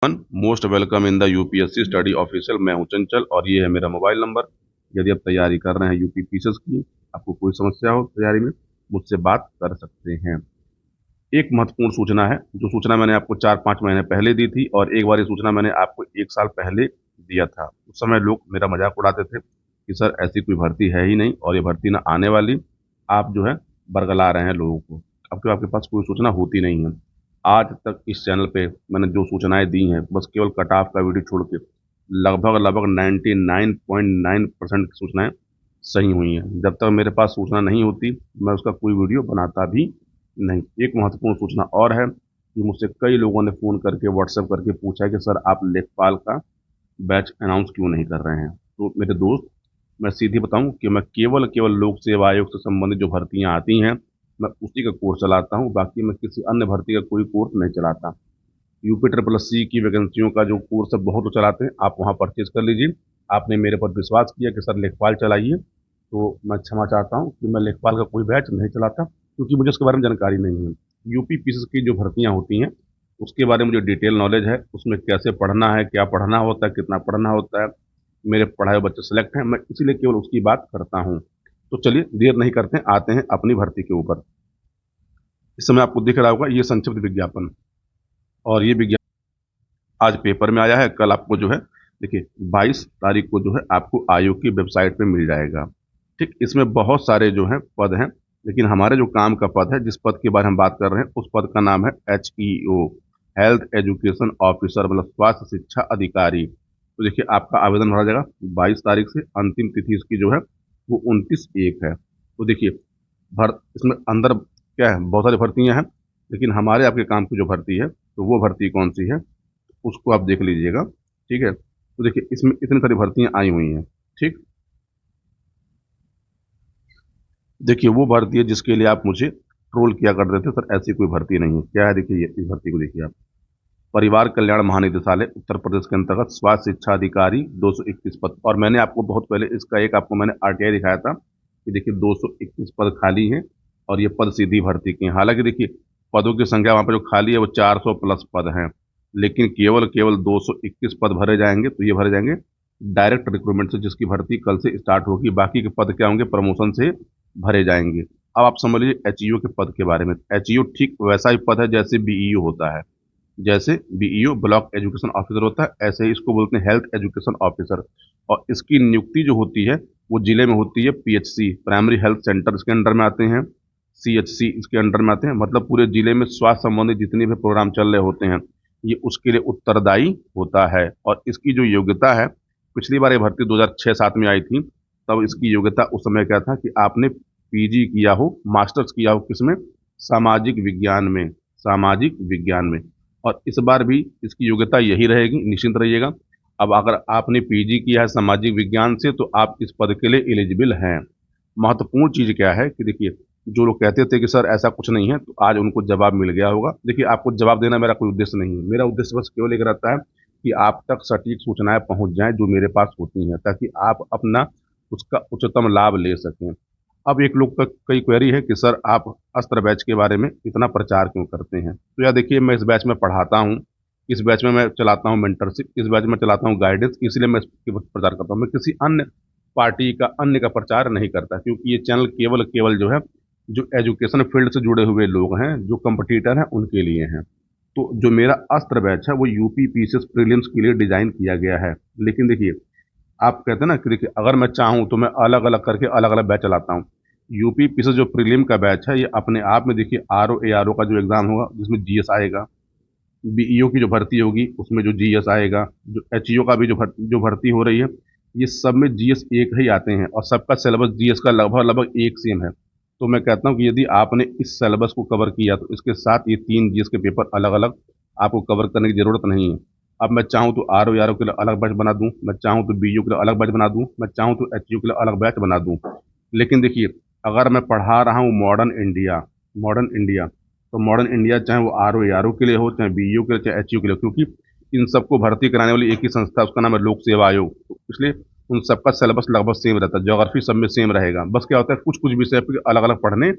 Most welcome in the UPSC study official. मैं हूं चंचल और ये है मेरा मोबाइल नंबर। यदि आप तैयारी कर रहे हैं यूपी पीसीएस की, आपको कोई समस्या हो तैयारी में, मुझसे बात कर सकते हैं। एक महत्वपूर्ण सूचना है, जो सूचना मैंने आपको 4-5 महीने पहले दी थी और एक बार ये सूचना मैंने आपको 1 साल पहले दिया था। उस समय लोग मेरा मजाक उड़ाते थे कि सर ऐसी कोई भर्ती है ही नहीं और ये भर्ती ना आने वाली, आप जो है बरगला रहे हैं लोगों को। अब क्यों आपके पास कोई सूचना होती नहीं है। आज तक इस चैनल पे मैंने जो सूचनाएं दी हैं, बस केवल कट ऑफ का वीडियो छोड़ के लगभग लगभग 99.9% की सूचनाएं सही हुई हैं। जब तक मेरे पास सूचना नहीं होती, मैं उसका कोई वीडियो बनाता भी नहीं। एक महत्वपूर्ण सूचना और है कि मुझसे कई लोगों ने फ़ोन करके व्हाट्सएप करके पूछा है कि सर आप लेखपाल का बैच अनाउंस क्यों नहीं कर रहे हैं। तो मेरे दोस्त, मैं सीधी बताऊं कि मैं केवल केवल लोक सेवा आयोग से संबंधित जो भर्तियां आती हैं, मैं उसी का कोर्स चलाता हूं। बाकी मैं किसी अन्य भर्ती का कोई कोर्स नहीं चलाता। यूपी ट्रिपल एस सी की वैकेंसियों का जो कोर्स है बहुत लोग चलाते हैं, आप वहां परचेज कर लीजिए। आपने मेरे पर विश्वास किया कि सर लेखपाल चलाइए, तो मैं क्षमा चाहता हूँ कि मैं लेखपाल का कोई बैच नहीं चलाता, क्योंकि मुझे उसके बारे में जानकारी नहीं है। यूपी पीसीएस की जो भर्तियां होती हैं उसके बारे में मुझे डिटेल नॉलेज है, उसमें कैसे पढ़ना है, क्या पढ़ना होता है, कितना पढ़ना होता है। मेरे पढ़ाए हुए बच्चे सेलेक्ट हैं, मैं इसीलिए केवल उसकी बात करता हूँ। तो चलिए देर नहीं करते हैं, आते हैं अपनी भर्ती के ऊपर। इस समय आपको दिख रहा होगा ये संक्षिप्त विज्ञापन, और ये विज्ञापन आज पेपर में आया है। कल आपको जो है देखिए 22 तारीख को जो है आपको आयोग की वेबसाइट पे मिल जाएगा। ठीक, इसमें बहुत सारे जो हैं पद हैं, लेकिन हमारे जो काम का पद है, जिस पद के बारे में हम बात कर रहे हैं, उस पद का नाम है HEO, हेल्थ एजुकेशन ऑफिसर, मतलब स्वास्थ्य शिक्षा अधिकारी। तो देखिए आपका आवेदन भरा जाएगा 22 तारीख से। अंतिम तिथि इसकी जो है वो 29/1 है। तो देखिए इसमें अंदर क्या है, बहुत सारी भर्तियां हैं, लेकिन हमारे आपके काम की जो भर्ती है, तो वो भर्ती कौन सी है उसको आप देख लीजिएगा। ठीक है, तो देखिए इसमें इतनी सारी भर्तियां आई हुई हैं। ठीक, देखिए वो भर्ती है जिसके लिए आप मुझे ट्रोल किया करते थे, सर ऐसी कोई भर्ती नहीं है। क्या है, देखिए इस भर्ती को देखिए आप। परिवार कल्याण महानिदेशालय उत्तर प्रदेश के अंतर्गत स्वास्थ्य शिक्षा अधिकारी 221 पद। और मैंने आपको बहुत पहले इसका एक आपको मैंने आरटीआई दिखाया था कि देखिए 221 पद खाली हैं और ये पद सीधी भर्ती के हैं। हालांकि देखिए पदों की संख्या वहां पर जो खाली है वो 400 प्लस पद हैं, लेकिन केवल केवल 221 पद भरे जाएंगे। तो ये भरे जाएंगे डायरेक्ट रिक्रूटमेंट से, जिसकी भर्ती कल से स्टार्ट होगी। बाकी के पद क्या होंगे, प्रमोशन से भरे जाएंगे। अब आप समझ लीजिए एचईओ के पद के बारे में। एचईओ ठीक वैसा ही पद है जैसे बीईओ होता है। जैसे बीईओ ब्लॉक एजुकेशन ऑफिसर होता है, ऐसे ही इसको बोलते हैं हेल्थ एजुकेशन ऑफिसर। और इसकी नियुक्ति जो होती है वो जिले में होती है। पीएचसी प्राइमरी हेल्थ सेंटर इसके अंडर में आते हैं, सीएचसी इसके अंडर में आते हैं। मतलब पूरे जिले में स्वास्थ्य संबंधित जितने भी प्रोग्राम चल रहे होते हैं, ये उसके लिए उत्तरदायी होता है। और इसकी जो योग्यता है, पिछली बार ये भर्ती 2006-7 में आई थी, तब इसकी योग्यता उस समय क्या था कि आपने पीजी किया हो, मास्टर्स किया हो, किसमें, सामाजिक विज्ञान में, सामाजिक विज्ञान में। और इस बार भी इसकी योग्यता यही रहेगी, निश्चिंत रहिएगा। अब अगर आपने पीजी किया है सामाजिक विज्ञान से, तो आप इस पद के लिए एलिजिबल हैं। महत्वपूर्ण चीज क्या है कि देखिए जो लोग कहते थे कि सर ऐसा कुछ नहीं है, तो आज उनको जवाब मिल गया होगा। देखिए आपको जवाब देना मेरा कोई उद्देश्य नहीं है। मेरा उद्देश्य बस केवल एक रहता है कि आप तक सटीक सूचनाएं पहुंच जाएं जो मेरे पास होती हैं, ताकि आप अपना उसका उच्चतम लाभ ले सकें। अब एक लोग का कई क्वेरी है कि सर आप अस्त्र बैच के बारे में इतना प्रचार क्यों करते हैं। तो यार देखिए, मैं इस बैच में पढ़ाता हूँ, इस बैच में मैं चलाता हूँ मेंटरशिप, इस बैच में चलाता हूँ गाइडेंस, इसलिए मैं इसके प्रचार करता हूँ। मैं किसी अन्य पार्टी का, अन्य का प्रचार नहीं करता, क्योंकि ये चैनल केवल केवल जो है, जो एजुकेशन फील्ड से जुड़े हुए लोग हैं, जो कंपटीटर हैं, उनके लिए हैं। तो जो मेरा अस्त्र बैच है वो यूपी पीसीएस प्रीलिम्स के लिए डिजाइन किया गया है। लेकिन देखिए आप कहते हैं ना कि देखिए अगर मैं चाहूँ तो मैं अलग अलग करके अलग अलग बैच चलाता हूँ। यूपी पीसीएस जो प्रीलिम का बैच है, ये अपने आप में देखिए आरओ एआरओ का जो एग्जाम होगा जिसमें जीएस आएगा, बीईओ की जो भर्ती होगी उसमें जो जीएस आएगा, जो एचईओ का भी जो भर्ती हो रही है, ये सब में जीएस एक ही आते हैं और सबका सिलेबस जीएस का लगभग लगभग एक सेम है। तो मैं कहता हूँ कि यदि आपने इस सिलेबस को कवर किया, तो इसके साथ ये 3 जीएस के पेपर अलग अलग आपको कवर करने की जरूरत नहीं है। अब मैं चाहूँ तो आरओ एआरओ के लिए अलग बैच बना दूं, मैं चाहूँ तो बीईओ के लिए अलग बैच बना दूं, मैं चाहूँ तो एचईओ के लिए अलग बैच बना दूं। लेकिन देखिए अगर मैं पढ़ा रहा हूँ मॉडर्न इंडिया, मॉडर्न इंडिया, तो मॉडर्न इंडिया चाहे वो आरओ एआरओ के लिए हो, चाहे बीईओ के लिए, चाहे एचईओ के लिए, क्योंकि इन सबको भर्ती कराने वाली एक ही संस्था है, उसका नाम है लोक सेवा आयोग। तो इसलिए उन सबका सिलेबस लगभग सेम रहता है, ज्योग्राफी सब में सेम रहेगा। बस क्या होता है, कुछ कुछ विषय पर अलग अलग पढ़ने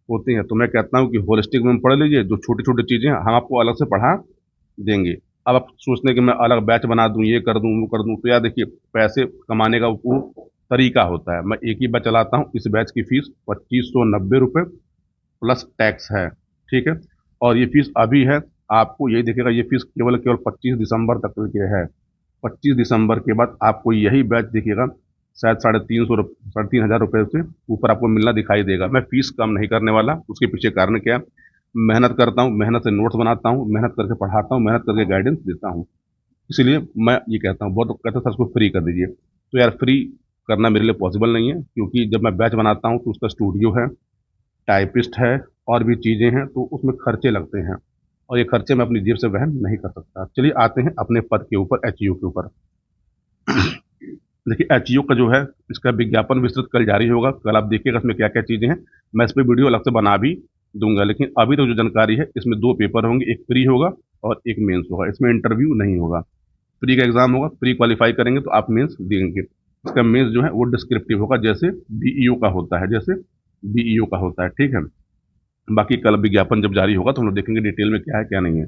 होते हैं। तो मैं कहता हूँ कि होलिस्टिक में पढ़ लीजिए, जो छोटी छोटी चीज़ें हैं हम आपको अलग से पढ़ा देंगे। अब आप सोचते हैं कि मैं अलग बैच बना दूं, ये कर दूं, वो कर दूं, तो यार देखिए, पैसे कमाने का वो तरीका होता है। मैं एक ही बैच चलाता हूँ, इस बैच की फीस 2590 रुपये प्लस टैक्स है। ठीक है। और ये फीस अभी है, आपको यही देखिएगा, ये फीस केवल केवल 25 दिसंबर तक के लिए है। 25 दिसंबर के बाद आपको यही बैच देखिएगा, शायद 3,500 रुपये से ऊपर आपको मिलना दिखाई देगा। मैं फीस कम नहीं करने वाला, उसके पीछे कारण क्या है? मेहनत करता हूँ, मेहनत से नोट्स बनाता हूँ, मेहनत करके पढ़ाता हूँ, मेहनत करके गाइडेंस देता हूँ। इसलिए मैं ये कहता हूँ, बहुत कहते हैं सर इसको फ्री कर दीजिए, तो यार फ्री करना मेरे लिए पॉसिबल नहीं है, क्योंकि जब मैं बैच बनाता हूँ तो उसका स्टूडियो है, टाइपिस्ट है, और भी चीज़ें हैं, तो उसमें खर्चे लगते हैं, और ये खर्चे मैं अपनी जेब से वहन नहीं कर सकता। चलिए आते हैं अपने पद के ऊपर, एचईओ के ऊपर। देखिए एचईओ का जो है, इसका विज्ञापन विस्तृत कल जारी होगा, कल आप देखिएगा इसमें क्या क्या चीज़ें हैं। मैं इस पर वीडियो अलग से बना भी दूंगा, लेकिन अभी तो जो जानकारी है, इसमें दो पेपर होंगे, एक प्री होगा और एक मेंस होगा। इसमें इंटरव्यू नहीं होगा, प्री का एग्जाम होगा, प्री क्वालिफाई करेंगे तो आप मेंस देंगे। इसका मेंस जो है वो डिस्क्रिप्टिव होगा, जैसे बीईओ का होता है, जैसे बीईओ का होता है। ठीक है। बाकी कल विज्ञापन जब जारी होगा तो हम लोग देखेंगे डिटेल में क्या है क्या नहीं है।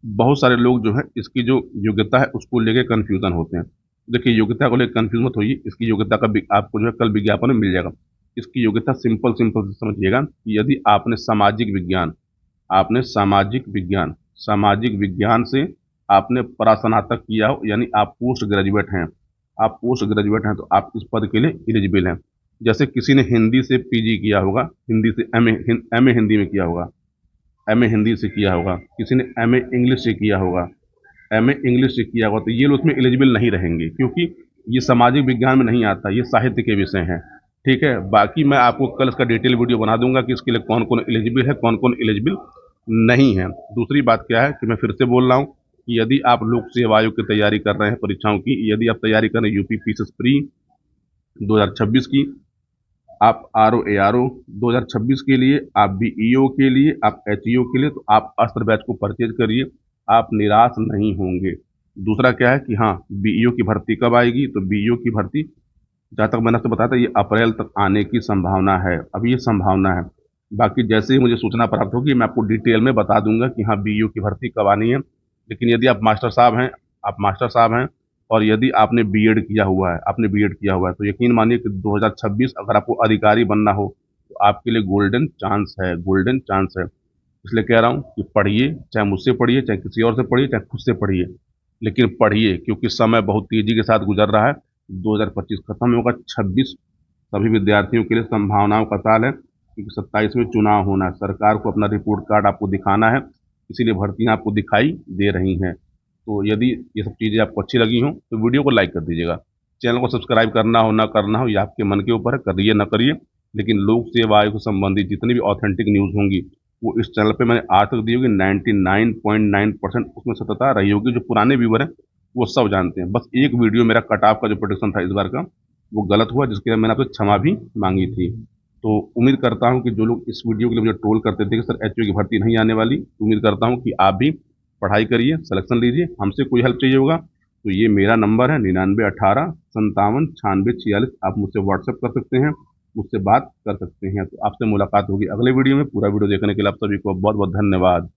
बहुत सारे लोग जो है इसकी जो योग्यता है उसको लेके कंफ्यूजन होते हैं। देखिए योग्यता को लेकर कंफ्यूज मत होइए, इसकी योग्यता का आपको जो है कल विज्ञापन में मिल जाएगा। इसकी योग्यता सिंपल सिंपल समझिएगा कि यदि आपने सामाजिक विज्ञान, आपने सामाजिक विज्ञान से आपने परास्नातक किया हो, यानी आप पोस्ट ग्रेजुएट हैं, आप पोस्ट ग्रेजुएट हैं, तो आप इस पद के लिए एलिजिबल हैं। जैसे किसी ने हिंदी से पीजी किया होगा, हिंदी से एमए हिंदी में किया होगा, एमए हिंदी से किया होगा, किसी ने एमए इंग्लिश से किया होगा, एमए इंग्लिश से किया होगा, तो ये लोग उसमें एलिजिबल नहीं रहेंगे, क्योंकि ये सामाजिक विज्ञान में नहीं आता, ये साहित्य के विषय हैं। ठीक है। बाकी मैं आपको कल इसका डिटेल वीडियो बना दूंगा कि इसके लिए कौन कौन एलिजिबल है, कौन कौन एलिजिबल नहीं है। दूसरी बात क्या है कि मैं फिर से बोल रहा हूँ कि यदि आप लोक सेवा आयोग की तैयारी कर रहे हैं, परीक्षाओं की, यदि आप तैयारी कर रहे हैं यूपी पीसीएस प्री 2026 की, आप आरओ एआरओ 2026 के लिए, आप बीईओ के लिए, आप एचईओ के लिए, तो आप अस्त्र बैच को परचेज करिए, आप निराश नहीं होंगे। दूसरा क्या है कि हाँ, बीईओ की भर्ती कब आएगी? तो बीईओ की भर्ती, जहाँ तक मैंने आपसे बताया था, ये अप्रैल तक आने की संभावना है, अभी ये संभावना है। बाकी जैसे ही मुझे सूचना प्राप्त होगी मैं आपको डिटेल में बता दूंगा कि हाँ बीईओ की भर्ती कब आनी है। लेकिन यदि आप मास्टर साहब हैं, आप मास्टर साहब हैं, और यदि आपने बीएड किया हुआ है, आपने बीएड किया हुआ है, तो यकीन मानिए कि 2026 अगर आपको अधिकारी बनना हो तो आपके लिए गोल्डन चांस है, गोल्डन चांस है। इसलिए कह रहा हूँ कि पढ़िए, चाहे मुझसे पढ़िए, चाहे किसी और से पढ़िए, चाहे खुद से पढ़िए, लेकिन पढ़िए, क्योंकि समय बहुत तेजी के साथ गुजर रहा है। 2025 खत्म होगा, 26 सभी विद्यार्थियों के लिए संभावनाओं का साल है, क्योंकि 27 में चुनाव होना है, सरकार को अपना रिपोर्ट कार्ड आपको दिखाना है, इसीलिए भर्तियां आपको दिखाई दे रही हैं। तो यदि ये सब चीज़ें आपको अच्छी लगी हों तो वीडियो को लाइक कर दीजिएगा, चैनल को सब्सक्राइब करना हो ना करना हो ये आपके मन के ऊपर है, करिए ना करिए, लेकिन लोक सेवा आयोग से संबंधित जितनी भी ऑथेंटिक न्यूज़ होंगी वो इस चैनल पे मैंने आज तक दी होगी, 99.9% उसमें सत्यता रही होगी। जो पुराने व्यूवर हैं वो सब जानते हैं, बस एक वीडियो मेरा कट ऑफ का जो प्रोडिक्शन था इस बार का वो गलत हुआ, जिसके लिए मैंने आपसे क्षमा भी मांगी थी। तो उम्मीद करता हूँ कि जो लोग इस वीडियो के लिए मुझे ट्रोल करते थे कि सर एचओ की भर्ती नहीं आने वाली, उम्मीद करता हूँ कि आप भी पढ़ाई करिए, सिलेक्शन लीजिए। हमसे कोई हेल्प चाहिए होगा तो ये मेरा नंबर है 9918 57 96 46, आप मुझसे व्हाट्सएप कर सकते हैं, मुझसे बात कर सकते हैं। तो आपसे मुलाकात होगी अगले वीडियो में। पूरा वीडियो देखने के लिए आप सभी को बहुत बहुत धन्यवाद।